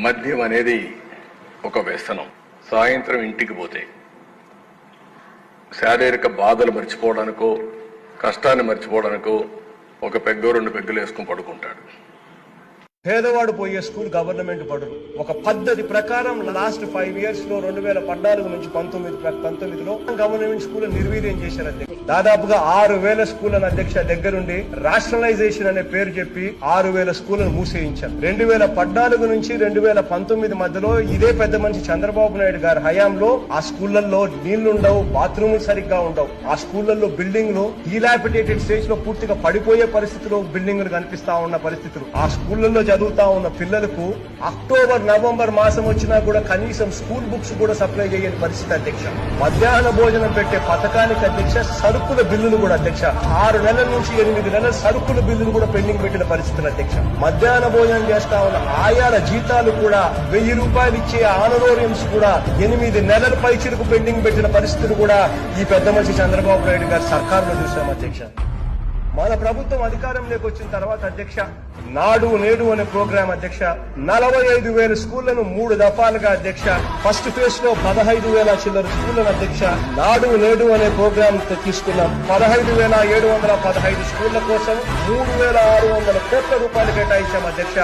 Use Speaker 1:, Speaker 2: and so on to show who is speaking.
Speaker 1: మద్యం అనేది ఒక వ్యసనం. సాయంత్రం ఇంటికి పోతే శారీరక బాధలు మర్చిపోవడానికో కష్టాన్ని మర్చిపోవడానికో ఒక పెగ్గో 2 పెగ్గులు వేసుకుని పడుకుంటాడు.
Speaker 2: పేదవాడు పోయే స్కూల్ గవర్నమెంట్ బడులు ఒక పద్ధతి ప్రకారం లాస్ట్ 5 years లో 2014 నుంచి 19లో గవర్నమెంట్ స్కూల్ నిర్వీర్యం చేశారు అధ్యక్ష. దాదాపుగా 6,000 స్కూళ్లను అధ్యక్ష దగ్గరుండి రాషనలైజేషన్ అనే పేరు చెప్పి 6,000 స్కూళ్లను మూసేయించారు. 2014 నుంచి 2019 మధ్యలో ఇదే పెద్ద మనిషి చంద్రబాబు నాయుడు గారి హయాంలో ఆ స్కూళ్లలో నీళ్లుండవు, బాత్రూములు సరిగ్గా ఉండవు. ఆ స్కూళ్లలో బిల్డింగ్లు డీలాపిటేటెడ్ స్టేజ్ లో పూర్తిగా పడిపోయే పరిస్థితిలో బిల్డింగ్లు కనిపిస్తా ఉన్న పరిస్థితులు. ఆ స్కూళ్లలో చదువుతా ఉన్న పిల్లలకు అక్టోబర్ నవంబర్ మాసం వచ్చినా కూడా కనీసం స్కూల్ బుక్స్ కూడా సప్లై చేయని పరిస్థితి అధ్యక్ష. మధ్యాహ్న భోజనం పెట్టే పథకానికి అధ్యక్ష సరుకుల బిల్లులు కూడా అధ్యక్ష 6 నెలల నుంచి 8 నెలల సరుకుల బిల్లులు కూడా పెండింగ్ పెట్టిన పరిస్థితులు అధ్యక్ష. మధ్యాహ్న భోజనం చేస్తా ఉన్న ఆయాల జీతాలు కూడా 1000 రూపాయలు ఇచ్చే ఆనరోరియంస్ కూడా 8 నెలల పైచిలకు పెండింగ్ పెట్టిన పరిస్థితులు కూడా ఈ పెద్ద మనిషి చంద్రబాబు నాయుడు గారి సర్కారులో చూసాం అధ్యక్ష. మన ప్రభుత్వం అధికారంలోకి వచ్చిన తర్వాత అధ్యక్ష నాడు నేడు అనే ప్రోగ్రాం అధ్యక్ష 45,000 స్కూళ్లను 3 దఫాలుగా అధ్యక్ష ఫస్ట్ ఫేజ్ లో 15,000 చిల్లర స్కూళ్లను అధ్యక్ష నాడు నేడు అనే ప్రోగ్రాం తీసుకున్నాం. 15,715 స్కూళ్ల కోసం 3,600 కోట్ల రూపాయలు కేటాయించాం అధ్యక్ష.